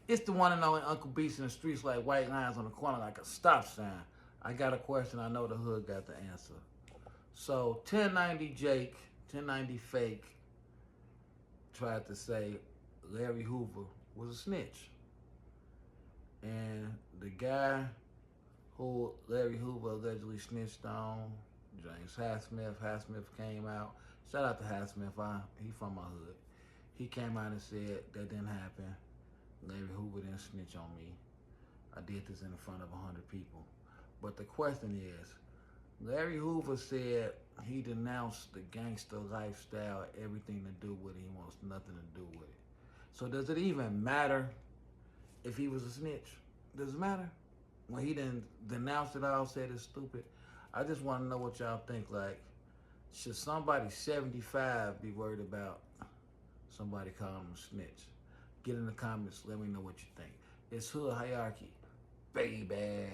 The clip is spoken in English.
It's the one and only Uncle Beast in the streets like white lines on the corner like a stop sign. I got a question. I know the hood got the answer. So 1090 Jake, 1090 Fake tried to say Larry Hoover was a snitch. And the guy who Larry Hoover allegedly snitched on, James Hassmith came out. Shout out to Hassmith. He from my hood. He came out and said that didn't happen. Larry Hoover didn't snitch on me. I did this in front of 100 people. But the question is, Larry Hoover said he denounced the gangster lifestyle, everything to do with it. He wants nothing to do with it. So does it even matter if he was a snitch? Does it matter? When he didn't denounce it all, said it's stupid. I just want to know what y'all think. Like, should somebody 75 be worried about somebody calling him a snitch? Get in the comments. Let me know what you think. It's hood hierarchy, baby.